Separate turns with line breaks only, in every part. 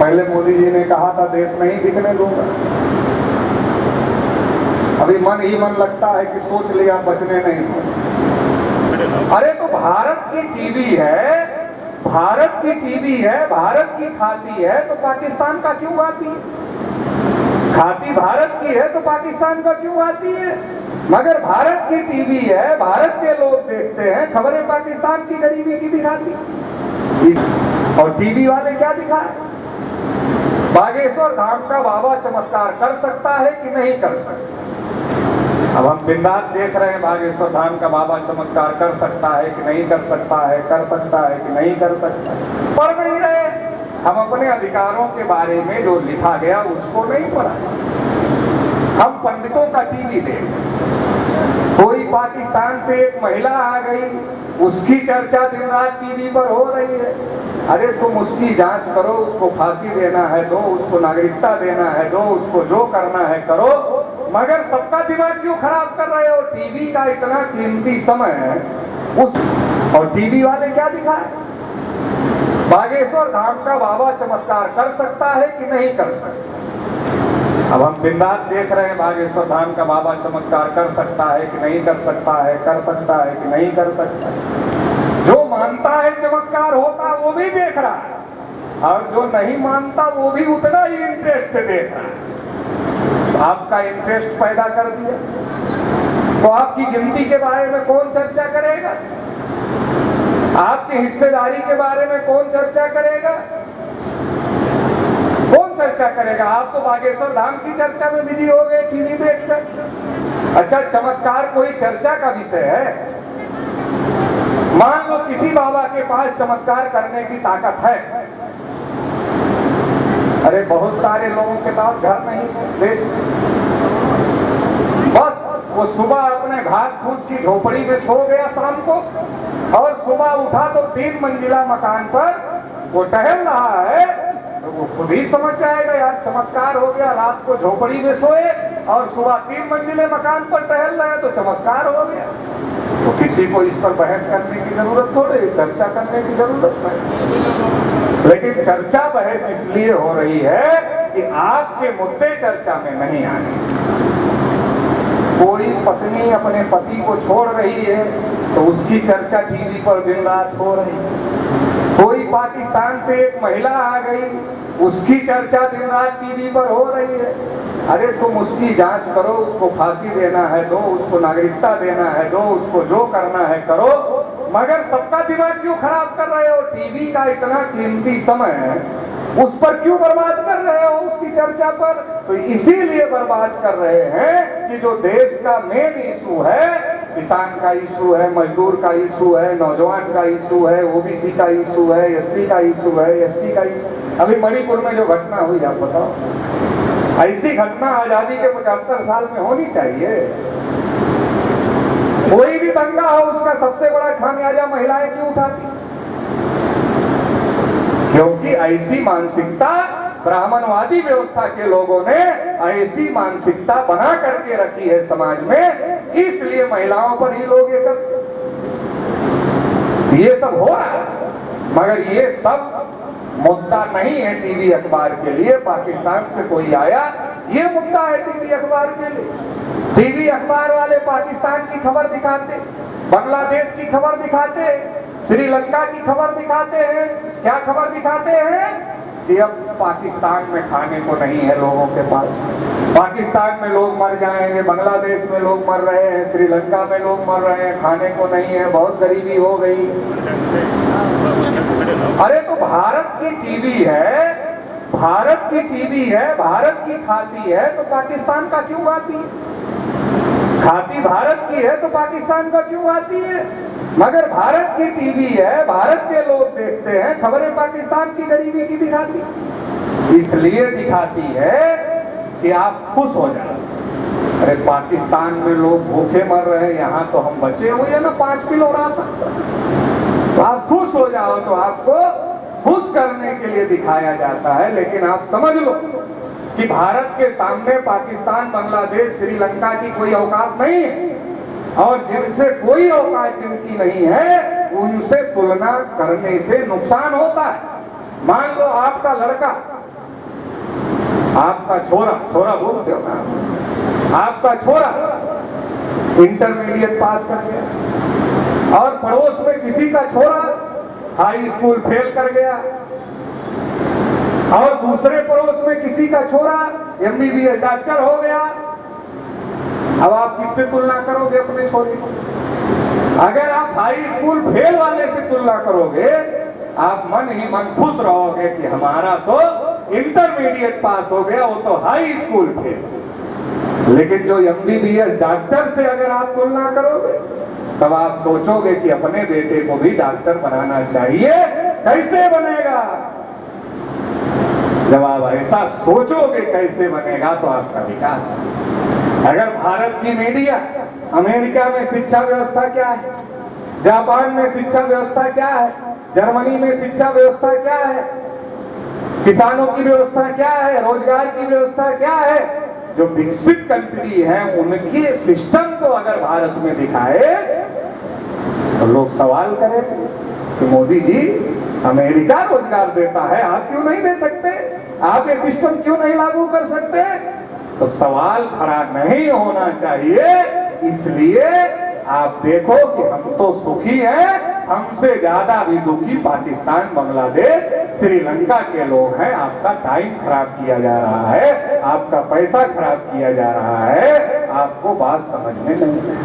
पहले मोदी जी ने कहा था देश नहीं बिकने दूंगा, अभी मन ही मन लगता है कि सोच लिया बचने नहीं दूंगा। अरे तो भारत की टीवी है, भारत की टीवी है, भारत की खाती है तो पाकिस्तान का क्यों आती है? खाती भारत की है तो पाकिस्तान का क्यों आती है? मगर भारत की टीवी है, भारत के लोग देखते हैं, खबरें पाकिस्तान की गरीबी की दिखाती है। और टीवी वाले क्या दिखाए? बागेश्वर धाम का बाबा चमत्कार कर सकता है कि नहीं कर सकता? अब हम दिन रात देख रहे हैं बागेश्वर धाम का बाबा चमत्कार कर सकता है कि नहीं कर सकता है, कर सकता है कि नहीं कर सकता है। पढ़ नहीं रहे हम, अपने अधिकारों के बारे में जो लिखा गया उसको नहीं पढ़ा। हम पंडितों का टीवी देख, कोई पाकिस्तान से एक महिला आ गई, उसकी चर्चा दिन रात टीवी पर हो रही है। अरे तुम उसकी जांच करो, उसको फांसी देना है दो, उसको नागरिकता देना है दो, उसको जो करना है करो, मगर सबका दिमाग क्यों खराब कर रहे हो? टीवी का इतना कीमती समय है उस, और टीवी वाले क्या दिखाए? बागेश्वर धाम का बाबा चमत्कार कर सकता है कि नहीं कर सकता? अब हम दिन रात देख रहे हैं बागेश्वर धाम का बाबा चमत्कार कर सकता है कि नहीं कर सकता है, कर सकता है कि नहीं कर सकता है। जो मानता है चमत्कार होता वो भी देख रहा है, और जो नहीं मानता वो भी उतना ही इंटरेस्ट से देख रहा है। आपका इंटरेस्ट पैदा कर दिया तो आपकी गिनती के बारे में कौन चर्चा करेगा? आपकी हिस्सेदारी के बारे में कौन चर्चा करेगा? कौन चर्चा करेगा? आप तो बागेश्वर धाम की चर्चा में बिजी हो गए टीवी देखकर। अच्छा, चमत्कार कोई चर्चा का विषय है? मान लो किसी बाबा के पास चमत्कार करने की ताकत है, अरे बहुत सारे लोगों के पास घर नहीं देश, बस वो सुबह अपने घास फूस की झोपड़ी में सो गया शाम को, और सुबह उठा तो 3 मंजिला मकान पर वो टहल रहा है, तो वो खुद ही समझ जाएगा यार चमत्कार हो गया। रात को झोपड़ी में सोए और सुबह 3 मंजिले मकान पर टहल रहे तो चमत्कार हो गया। तो किसी को इस पर बहस करने की जरूरत थोड़ी, चर्चा करने की जरूरत नहीं। लेकिन चर्चा बहस इसलिए हो रही है कि आपके मुद्दे चर्चा में नहीं आने। कोई पत्नी अपने पति को छोड़ रही है तो उसकी चर्चा टीवी पर दिन रात हो रही है। कोई पाकिस्तान से एक महिला आ गई, उसकी चर्चा दिन रात टीवी पर हो रही है। अरे तुम उसकी जांच करो, उसको फांसी देना है दो, उसको नागरिकता देना है दो, उसको जो करना है करो, मगर सबका दिमाग क्यों खराब कर रहे हो? टीवी का इतना कीमती समय है उस पर क्यों बर्बाद कर रहे हो? उसकी चर्चा पर तो इसीलिए बर्बाद कर रहे हैं कि जो देश का मेन इशू है, किसान का इशू है, मजदूर का इशू है, नौजवान का इशू है, ओबीसी का इशू है, एससी का इशू है, एसटी का इशू। अभी मणिपुर में जो घटना हुई आप बताओ, ऐसी घटना आजादी के 75 साल में होनी चाहिए? कोई भी दंगा हो उसका सबसे बड़ा खामियाजा महिलाएं क्यों उठाती? क्योंकि ऐसी मानसिकता ब्राह्मणवादी व्यवस्था के लोगों ने ऐसी मानसिकता बना करके रखी है समाज में, इसलिए महिलाओं पर ही लोग ये सब हो रहा है। मगर ये सब मुद्दा नहीं है टीवी अखबार के लिए। पाकिस्तान से कोई आया, ये मुद्दा है टीवी अखबार के लिए। टीवी अखबार वाले पाकिस्तान की खबर दिखाते, बांग्लादेश की खबर दिखाते, श्रीलंका की खबर दिखाते हैं। क्या खबर दिखाते हैं? कि अब पाकिस्तान में खाने को नहीं है लोगों के पास, पाकिस्तान में लोग मर जाएंगे, बांग्लादेश में लोग मर रहे हैं, श्रीलंका में लोग मर रहे हैं, खाने को नहीं है, बहुत गरीबी हो गई। अरे तो भारत की टीवी है, भारत की टीवी है, भारत की खाती है तो पाकिस्तान का क्यों आती है? खाती भारत की है तो पाकिस्तान का क्यों आती है? मगर भारत की टीवी है, भारत के लोग देखते हैं, खबरें पाकिस्तान की गरीबी की दिखाती है। इसलिए दिखाती है कि आप खुश हो जाओ। अरे पाकिस्तान में लोग भूखे मर रहे हैं, यहाँ तो हम बचे हुए हैं ना 5 किलो राशन, तो आप खुश हो जाओ। तो आपको खुश करने के लिए दिखाया जाता है। लेकिन आप समझ लो कि भारत के सामने पाकिस्तान, बांग्लादेश, श्रीलंका की कोई औकात नहीं है, और जिनसे कोई औकात जिनकी नहीं है उनसे तुलना करने से नुकसान होता है। मान लो आपका लड़का आपका छोरा, छोरा बोलते हो ना, आपका छोरा इंटरमीडिएट पास कर गया और पड़ोस में किसी का छोरा हाई स्कूल फेल कर गया और दूसरे पड़ोस में किसी का छोरा एमबीबीएस डॉक्टर हो गया। अब आप किससे तुलना करोगे अपने छोरे को? अगर आप हाई स्कूल फेल वाले से तुलना करोगे, आप मन ही मन खुश रहोगे कि हमारा तो इंटरमीडिएट पास हो गया, वो तो हाई स्कूल फेल। लेकिन जो एमबीबीएस डॉक्टर से अगर आप तुलना करोगे, तब आप सोचोगे कि अपने बेटे को भी डॉक्टर बनाना चाहिए। कैसे बनेगा? जब आप ऐसा सोचोगे कैसे बनेगा, तो आपका विकास होगा। अगर भारत की मीडिया, अमेरिका में शिक्षा व्यवस्था क्या है, जापान में शिक्षा व्यवस्था क्या है, जर्मनी में शिक्षा व्यवस्था क्या है, किसानों की व्यवस्था क्या है, रोजगार की व्यवस्था क्या है, जो विकसित कंट्री है उनके सिस्टम को अगर भारत में दिखाए तो लोग सवाल करें कि मोदी जी, अमेरिका रोजगार देता है, आप क्यों नहीं दे सकते? आप ये सिस्टम क्यों नहीं लागू कर सकते? तो सवाल खड़ा नहीं होना चाहिए। इसलिए आप देखो कि हम तो सुखी हैं, हमसे ज्यादा भी दुखी पाकिस्तान, बांग्लादेश, श्रीलंका के लोग हैं। आपका टाइम खराब किया जा रहा है, आपका पैसा खराब किया जा रहा है, आपको बात समझ में नहीं है।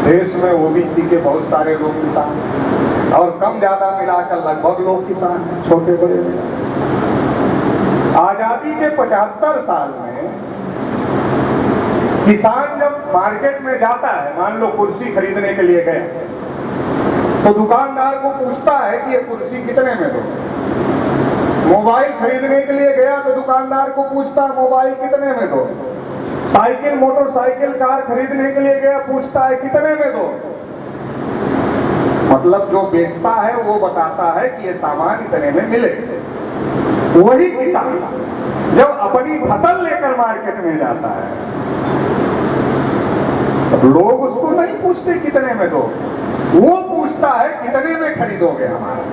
देश में ओबीसी के बहुत सारे लोग किसान हैं और कम ज्यादा मिलाकर लगभग लोग किसान हैं, छोटे बड़े में। आजादी के 75 साल में किसान जब मार्केट में जाता है, मान लो कुर्सी खरीदने के लिए गया, तो दुकानदार को पूछता है कि ये कुर्सी कितने में दो। मोबाइल खरीदने के लिए गया तो दुकानदार को पूछता है मोबाइल कितने में दो। साइकिल, मोटरसाइकिल, कार खरीदने के लिए गया, पूछता है कितने में दो। मतलब जो बेचता है वो बताता है कि ये सामान इतने में मिले। वही किसान जब अपनी फसल लेकर मार्केट में जाता है, तो लोग उसको नहीं पूछते कितने में दो, वो पूछता है कितने में खरीदोगे हमारा।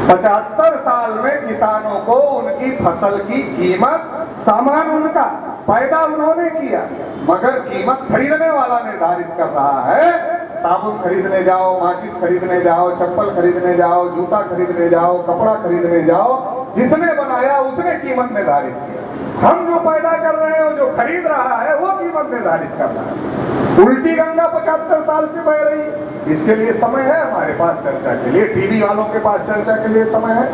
75 साल में किसानों को उनकी फसल की कीमत, सामान उनका पैदा उन्होंने किया, मगर कीमत खरीदने वाला निर्धारित कर रहा है। साबुन खरीदने जाओ, माचिस खरीदने जाओ, चप्पल खरीदने जाओ, जूता खरीदने जाओ, कपड़ा खरीदने जाओ, जिसने बनाया उसने कीमत निर्धारित किया। हम जो पैदा कर रहे हैं, जो खरीद रहा है, वो कीमत निर्धारित कर रहा है। उल्टी गंगा 75 साल से बह रही है। इसके लिए समय है हमारे पास चर्चा के लिए, टीवी वालों के पास चर्चा के लिए समय है।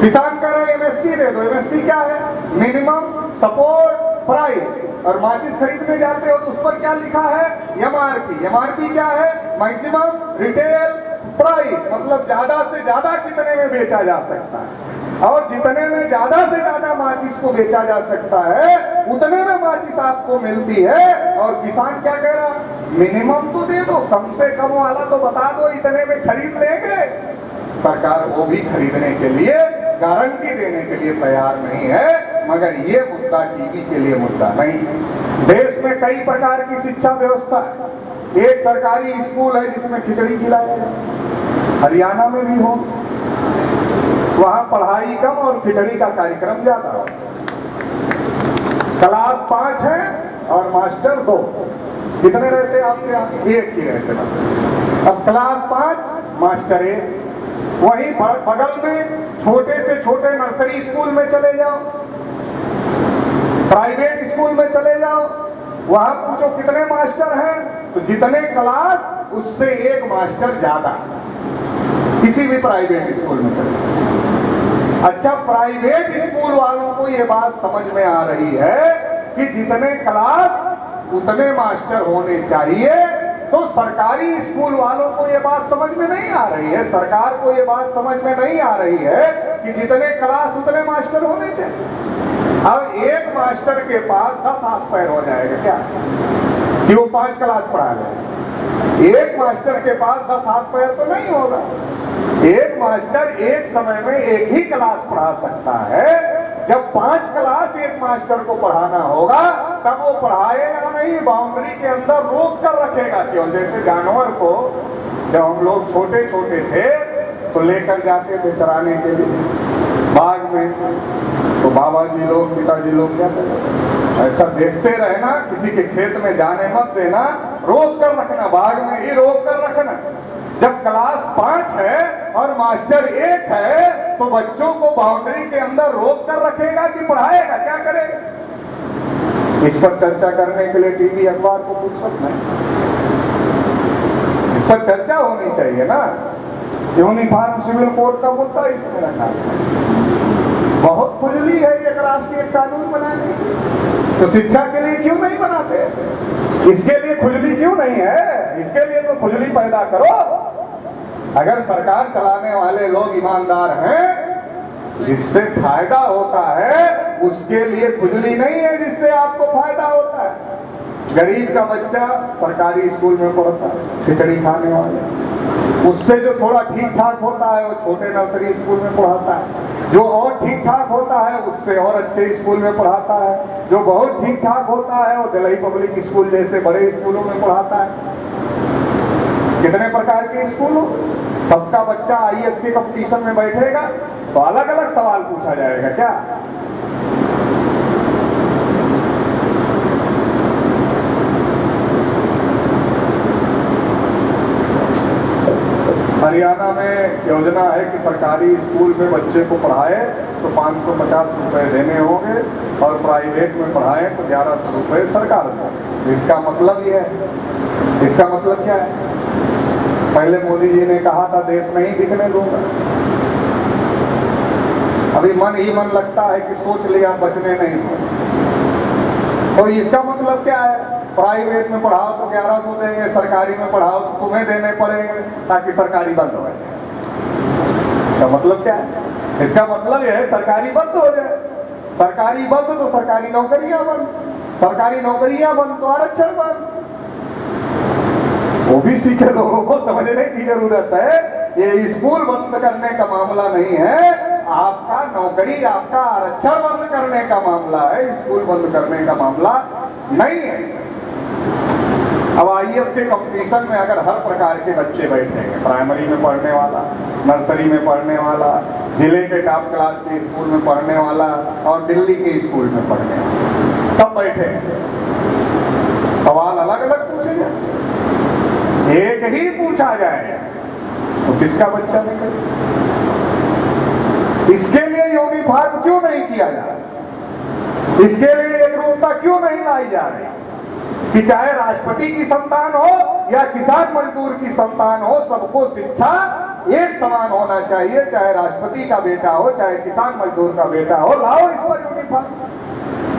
किसान कह रहे हैं एमएसपी दे दो। एमएसपी क्या है? Minimum support price. और माचिस खरीदने जाते हो तो उस पर क्या लिखा है? एमआरपी। एमआरपी क्या है? मैक्सिमम रिटेल प्राइस, मतलब ज्यादा से ज्यादा कितने में बेचा जा सकता है। और जितने में ज्यादा से ज्यादा माचिस को बेचा जा सकता है, उतने में माचिस आपको मिलती है। और किसान क्या कह रहा? मिनिमम तो दे दो, कम से कम वाला तो बता दो, इतने में खरीद लेंगे। सरकार वो भी खरीदने के लिए, गारंटी देने के लिए तैयार नहीं है। मगर ये मुद्दा टीवी के लिए मुद्दा नहीं है। देश में कई प्रकार की शिक्षा व्यवस्था है। एक सरकारी स्कूल है जिसमें खिचड़ी खिलाया जाए, हरियाणा में भी हो, वहां पढ़ाई कम और खिचड़ी का कार्यक्रम ज्यादा हो। क्लास 5 है और मास्टर 2। कितने रहते हैं आपके यहाँ? एक ही रहते हैं। अब क्लास 5 मास्टर 1। वहीं बगल में छोटे से छोटे नर्सरी स्कूल में चले जाओ, प्राइवेट स्कूल में चले जाओ, वहां पूछो कितने मास्टर हैं, तो जितने क्लास उससे एक मास्टर ज्यादा। किसी भी प्राइवेट स्कूल में चले जाओ। अच्छा, प्राइवेट स्कूल वालों को ये बात समझ में आ रही है कि जितने क्लास उतने मास्टर होने चाहिए, तो सरकारी स्कूल वालों को ये बात समझ में नहीं आ रही है। सरकार को ये बात समझ में नहीं आ रही है कि जितने क्लास उतने मास्टर होने चाहिए। अब एक मास्टर के पास 10 हाथ पैर हो जाएगा क्या कि वो 5 क्लास पढ़ा ले? एक मास्टर के पास 10 हाथ पैर तो नहीं होगा। एक मास्टर एक समय में एक ही क्लास पढ़ा सकता है। जब 5 क्लास एक मास्टर को पढ़ाना होगा, तब वो पढ़ाएगा नहीं, बाउंड्री के अंदर रोक कर रखेगा। क्यों? जैसे जानवर को जब हम लोग छोटे छोटे थे तो लेकर जाते थे चराने के लिए, बाग में, तो बाबा जी लोग, पिताजी लोग क्या करें? अच्छा देखते रहना, किसी के खेत में जाने मत देना, रोक कर रखना, बाग में ही रोक कर रखना। जब क्लास 5 है और मास्टर 1 है तो बच्चों को बाउंड्री के अंदर रोक कर रखेगा कि पढ़ाएगा? क्या करेगा? इस पर चर्चा करने के लिए टीवी अखबार को फुर्सत नहीं, इस पर चर्चा होनी चाहिए ना। यूनिफॉर्म सिविल कोड का मुद्दा इसमें रखा है। बहुत खुजली है एक राष्ट्रीय कानून बनाने की, तो शिक्षा के लिए क्यों नहीं बनाते? इसके लिए खुजली क्यों नहीं है? इसके लिए तो खुजली पैदा करो। अगर सरकार चलाने वाले लोग ईमानदार हैं, जिससे फायदा होता है, उसके लिए खुजली नहीं है जिससे आपको फायदा होता है। गरीब का बच्चा सरकारी स्कूल में पढ़ता है, खिचड़ी खाने वाले, उससे जो थोड़ा ठीक ठाक होता है वो छोटे नर्सरी स्कूल में पढ़ाता है, जो और ठीक ठाक होता है उससे और अच्छे स्कूल में पढ़ाता है, जो बहुत ठीक ठाक होता है वो दिल्ली पब्लिक स्कूल जैसे बड़े स्कूलों में पढ़ाता है। कितने प्रकार के स्कूल हो, सबका बच्चा आईएएस के कंपटीशन में बैठेगा तो अलग अलग सवाल पूछा जाएगा क्या? हरियाणा में योजना है कि सरकारी स्कूल में बच्चे को पढ़ाए तो 550 रुपए देने होंगे और प्राइवेट में पढ़ाए तो 1100 रुपए सरकार देगी। इसका मतलब ये है, इसका मतलब क्या है? पहले मोदी जी ने कहा था देश नहीं बिकने दूंगा, अभी मन ही मन लगता है कि सोच लिया बचने नहीं दूंगा। तो इसका मतलब क्या है? प्राइवेट में पढ़ाओ तो 1100 देंगे, सरकारी में पढ़ाओ तो तुम्हें देने पड़ेंगे ताकि सरकारी बंद हो जाए। इसका मतलब क्या है? इसका मतलब यह है सरकारी बंद हो जाए। सरकारी बंद तो सरकारी नौकरियां बंद, सरकारी नौकरियां बंद तो आरक्षण बंद। ओबीसी के लोगों को समझने की जरूरत है, ये स्कूल बंद करने का मामला नहीं है, आपका नौकरी, आपका आरक्षण बंद करने का मामला है, स्कूल बंद करने का मामला नहीं है। अब आईएएस के कंपटीशन में अगर हर प्रकार के बच्चे बैठेंगे, प्राइमरी में पढ़ने वाला, नर्सरी में पढ़ने वाला, जिले के टॉप क्लास के स्कूल में पढ़ने वाला और दिल्ली के स्कूल में पढ़ने वाला, सब बैठे, सवाल अलग अलग पूछे जाए, एक ही पूछा जाए तो किसका बच्चा निकले? इसके लिए यूनिफॉर्म क्यों नहीं किया जा रहा? इसके लिए एकरूपता क्यों नहीं लाई जा रही कि चाहे राष्ट्रपति की संतान हो या किसान मजदूर की संतान हो, सबको शिक्षा एक समान होना चाहिए, चाहे राष्ट्रपति का बेटा हो चाहे किसान मजदूर का बेटा हो, लाओ इस पर यूनिफॉर्म।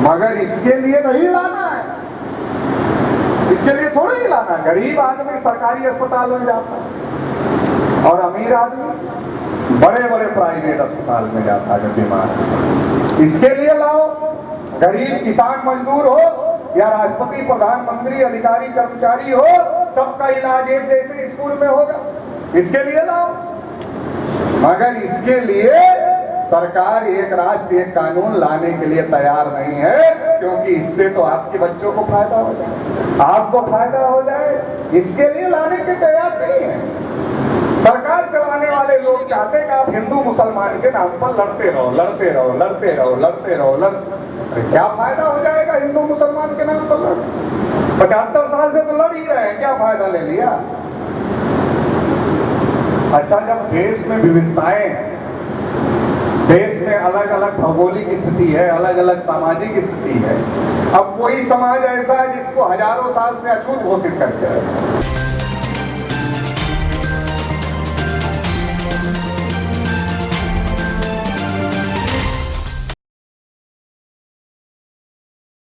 मगर इसके लिए नहीं लाना है, इसके लिए थोड़ा ही लाना। गरीब आदमी सरकारी अस्पताल में जाता है और अमीर आदमी बड़े बड़े प्राइवेट अस्पताल में जाता है जब बीमार। इसके लिए लाओ, गरीब किसान मजदूर हो या राष्ट्रपति, प्रधानमंत्री, अधिकारी, कर्मचारी हो, सबका इलाज एक जैसे स्कूल में होगा, इसके लिए लाओ। मगर इसके लिए सरकार एक राष्ट्र एक कानून लाने के लिए तैयार नहीं है, क्योंकि इससे तो आपके बच्चों को फायदा हो जाए, आपको फायदा हो जाए, इसके लिए लाने के तैयार नहीं है। सरकार चलाने वाले लोग चाहते हैं कि आप हिंदू मुसलमान के नाम पर लड़ते रहो, लड़ते रहो, लड़ते रहो, लड़ते रहो, अरे क्या फायदा हो जाएगा हिंदू मुसलमान के नाम पर लड़? 75 साल से तो लड़ ही रहे हैं, क्या फायदा ले लिया? अच्छा, जब देश में विविधताएं हैं, देश में अलग अलग भौगोलिक स्थिति है, अलग अलग सामाजिक स्थिति है, अब कोई समाज ऐसा है जिसको हजारों साल से अछूत घोषित करके है।